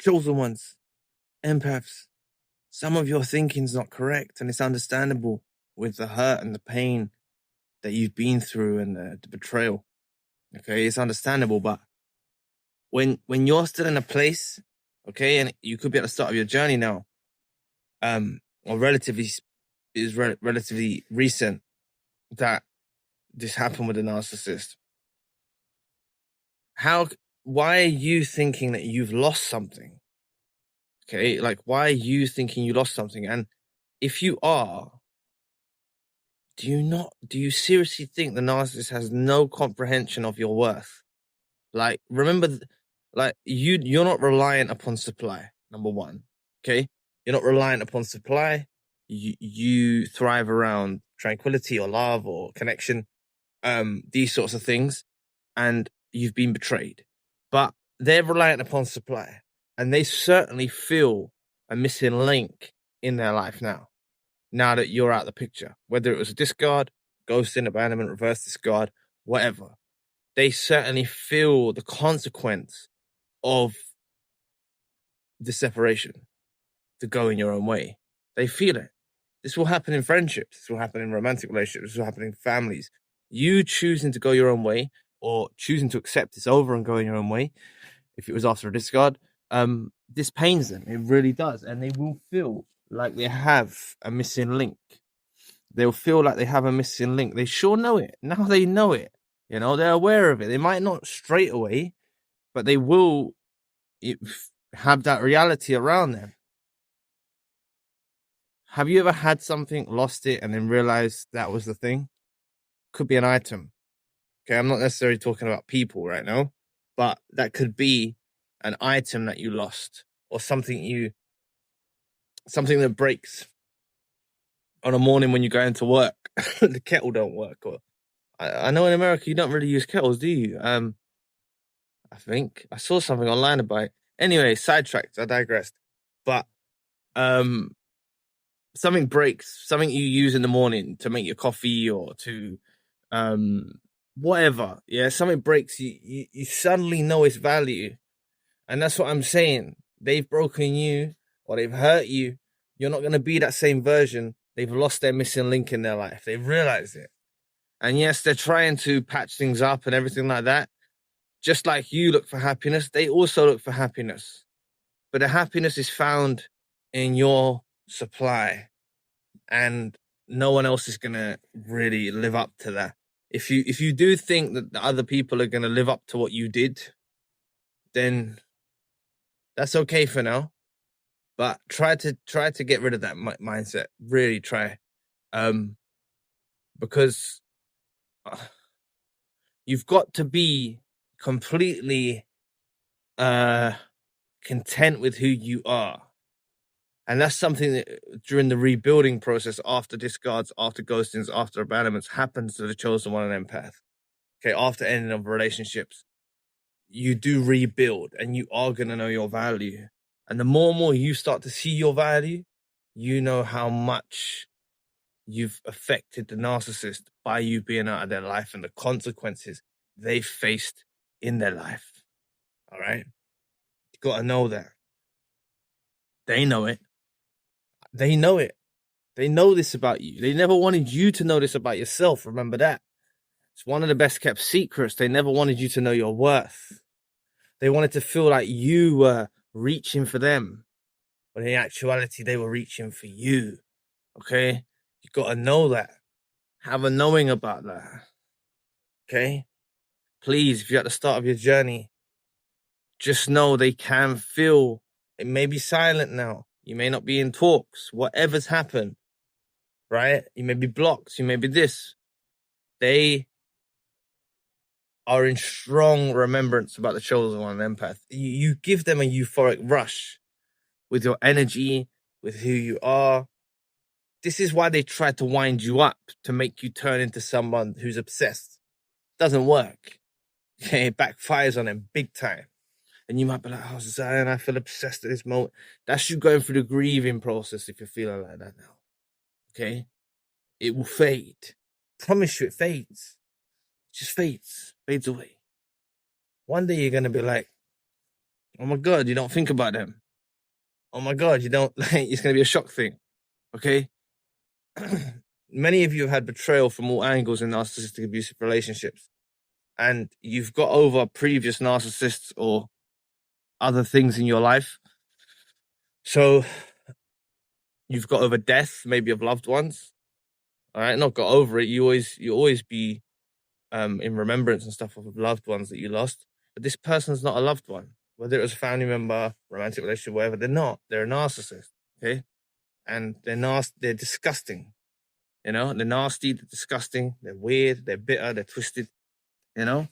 chosen ones, empaths, some of your thinking's not correct, and it's understandable with the hurt and the pain that you've been through and the betrayal. Okay, it's understandable, but when you're still in a place, okay, and you could be at the start of your journey now, or relatively recent that this happened with a narcissist. Why are you thinking that you've lost something? Okay, like, why are you thinking you lost something? And if you are, do you seriously think the narcissist has no comprehension of your worth? Like, remember, you're not reliant upon supply, number one. Okay, you're not reliant upon supply. You thrive around tranquility or love or connection, these sorts of things, and you've been betrayed. But they're reliant upon supply, and they certainly feel a missing link in their life now that you're out of the picture. Whether it was a discard, ghosting, abandonment, reverse discard, whatever. They certainly feel the consequence of the separation, to go in your own way. They feel it. This will happen in friendships. This will happen in romantic relationships. This will happen in families. You choosing to go your own way, or choosing to accept this over and go in your own way, if it was after a discard, this pains them. It really does. And they will feel like they have a missing link. They'll feel like they have a missing link. They sure know it. Now they know it. You know, they're aware of it. They might not straight away, but they will have that reality around them. Have you ever had something, lost it, and then realized that was the thing? Could be an item. Okay, I'm not necessarily talking about people right now, but that could be an item that you lost, or something that breaks on a morning when you go into work. The kettle don't work. Or I know in America you don't really use kettles, do you? I think I saw something online about it. Anyway, sidetracked. I digressed. But something breaks, something you use in the morning to make your coffee or to whatever. Yeah, something breaks. You suddenly know its value, and that's what I'm saying. They've broken you, or they've hurt you. You're not going to be that same version. They've lost their missing link in their life. They've realized it. And yes, they're trying to patch things up and everything like that. Just like you look for happiness, they also look for happiness. But the happiness is found in your supply. And no one else is going to really live up to that. If you do think that the other people are going to live up to what you did, then that's okay for now. But try to get rid of that mindset. Really try. Because you've got to be completely content with who you are. And that's something that during the rebuilding process, after discards, after ghostings, after abandonments, happens to the chosen one and empath. Okay, after ending of relationships, you do rebuild, and you are going to know your value. And the more you start to see your value, you know how much you've affected the narcissist by you being out of their life and the consequences they faced in their life. All right? You got to know that. They know it. They know it. They know this about you. They never wanted you to know this about yourself. Remember that. It's one of the best kept secrets. They never wanted you to know your worth. They wanted to feel like you were reaching for them, when in actuality, they were reaching for you. Okay? You got to know that. Have a knowing about that. Okay? Please, if you're at the start of your journey, just know they can feel. It may be silent now. You may not be in talks. Whatever's happened, right? You may be blocked. You may be this. They are in strong remembrance about the chosen one, empath. You give them a euphoric rush with your energy, with who you are. This is why they try to wind you up, to make you turn into someone who's obsessed. Doesn't work. Okay, it backfires on them big time. And you might be like, oh, Zion, I feel obsessed at this moment. That's you going through the grieving process if you're feeling like that now. Okay? It will fade. Promise you it fades. It just fades. Fades away. One day you're going to be like, Oh my God, you don't think about them. Oh my God, you don't, like, it's going to be a shock thing. Okay? Many of you have had betrayal from all angles in narcissistic abusive relationships. And you've got over previous narcissists or other things in your life. So you've got over death, maybe of loved ones. All right, not got over it. You always be in remembrance and stuff of loved ones that you lost. But this person's not a loved one. Whether it was a family member, romantic relationship, whatever, they're not. They're a narcissist. Okay, and they're nasty. They're disgusting. You know, they're nasty. They're disgusting. They're weird. They're bitter. They're twisted. You know,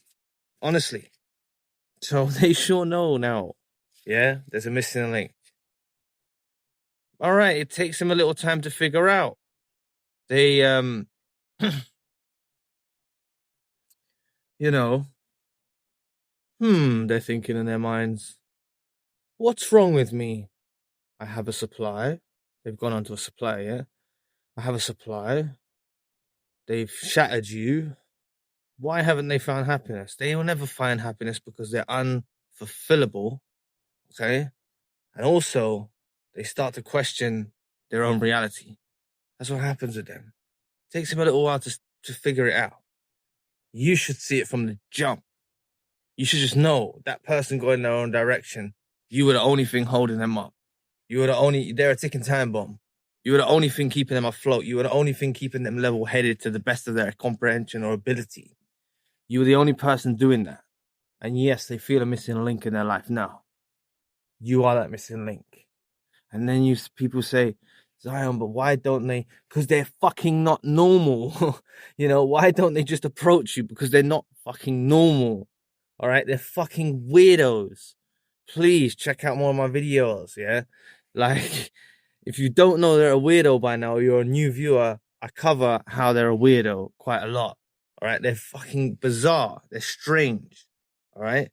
honestly. So they sure know now. Yeah, there's a missing link. All right, it takes them a little time to figure out. They you know, they're thinking in their minds, what's wrong with me? I have a supply. They've gone onto a supply, yeah? I have a supply. They've shattered you. Why haven't they found happiness? They will never find happiness because they're unfulfillable, okay? And also, they start to question their own reality. That's what happens with them. It takes them a little while to figure it out. You should see it from the jump. You should just know that person going their own direction. You were the only thing holding them up. They're a ticking time bomb. You were the only thing keeping them afloat. You were the only thing keeping them level-headed to the best of their comprehension or ability. You were the only person doing that. And yes, they feel a missing link in their life now. You are that missing link. And then people say, Zion, but why don't they? Because they're fucking not normal. You know, why don't they just approach you? Because they're not fucking normal. All right? They're fucking weirdos. Please check out more of my videos, yeah? Like, if you don't know they're a weirdo by now, you're a new viewer, I cover how they're a weirdo quite a lot. All right? They're fucking bizarre. They're strange. All right?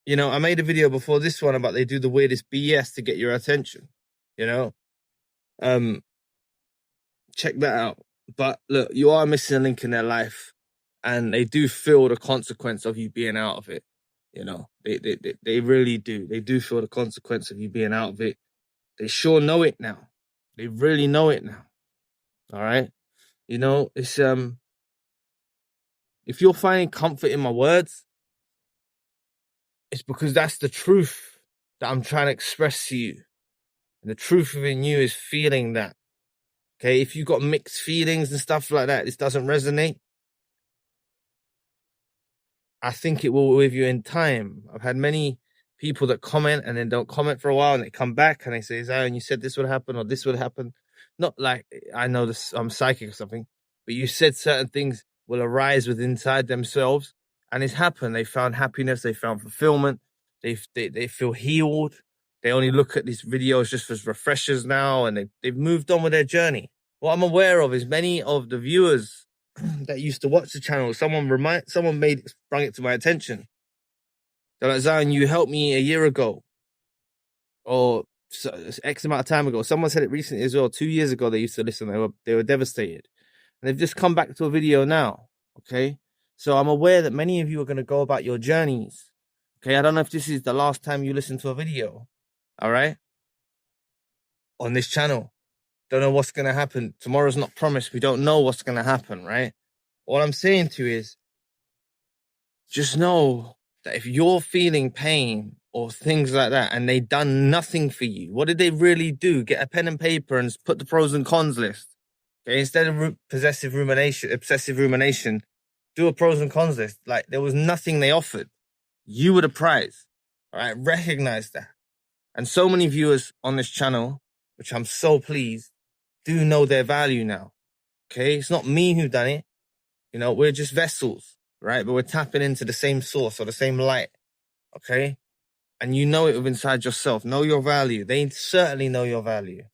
You know, I made a video before this one about they do the weirdest BS to get your attention, you know? Check that out. But look, you are missing a link in their life and they do feel the consequence of you being out of it. You know, they really do. They do feel the consequence of you being out of it. They sure know it now. They really know it now. All right. You know, it's, if you're finding comfort in my words, it's because that's the truth that I'm trying to express to you. And the truth within you is feeling that. Okay, if you've got mixed feelings and stuff like that, this doesn't resonate, I think it will with you in time. I've had many people that comment and then don't comment for a while and they come back and they say, Zion, you said this would happen or this would happen. Not like I know this, I'm psychic or something, but you said certain things will arise within inside themselves and it's happened. They found happiness, they found fulfillment, they feel healed. They only look at these videos just as refreshers now and they've moved on with their journey. What I'm aware of is many of the viewers that used to watch the channel, someone sprung it to my attention. They're like, Zion, you helped me a year ago or X amount of time ago. Someone said it recently as well. 2 years ago, they used to listen. They were devastated. And they've just come back to a video now. Okay. So I'm aware that many of you are going to go about your journeys. Okay. I don't know if this is the last time you listen to a video. All right. On this channel. Don't know what's going to happen. Tomorrow's not promised. We don't know what's going to happen, right? What I'm saying to you is just know that if you're feeling pain or things like that and they done nothing for you, what did they really do? Get a pen and paper and put the pros and cons list. Okay, instead of obsessive rumination, do a pros and cons list. Like there was nothing they offered. You were the prize. All right, recognize that. And so many viewers on this channel, which I'm so pleased, do know their value now. Okay, it's not me who done it. You know, we're just vessels, right? But we're tapping into the same source or the same light. Okay, and you know it within inside yourself. Know your value. They certainly know your value.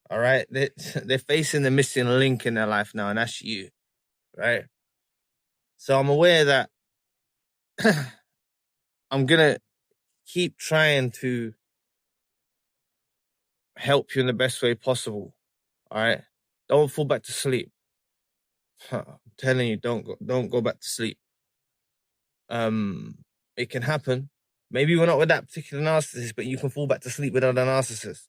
All right, they're facing the missing link in their life now, and that's you, right? So I'm aware that I'm gonna keep trying to help you in the best way possible. All right, don't fall back to sleep. I'm telling you, don't go back to sleep. It can happen. Maybe we're not with that particular narcissist, but you can fall back to sleep with other narcissists.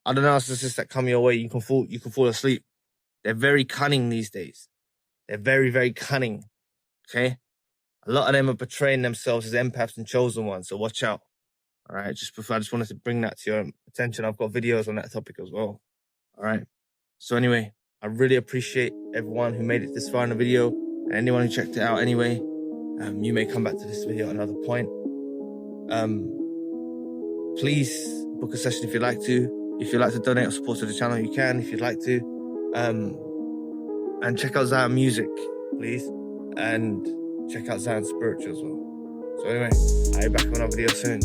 Other narcissists that come your way, you can fall asleep. They're very cunning these days. They're very, very cunning. Okay? A lot of them are portraying themselves as empaths and chosen ones, so watch out. All right, I just wanted to bring that to your attention. I've got videos on that topic as well. All right. So anyway, I really appreciate everyone who made it this far in the video, and anyone who checked it out anyway. You may come back to this video at another point. Please book a session if you'd like to. If you'd like to donate or support to the channel, you can if you'd like to. And check out Zion Music, please. And check out Zion Spiritual as well. So anyway, I'll be back on another video soon.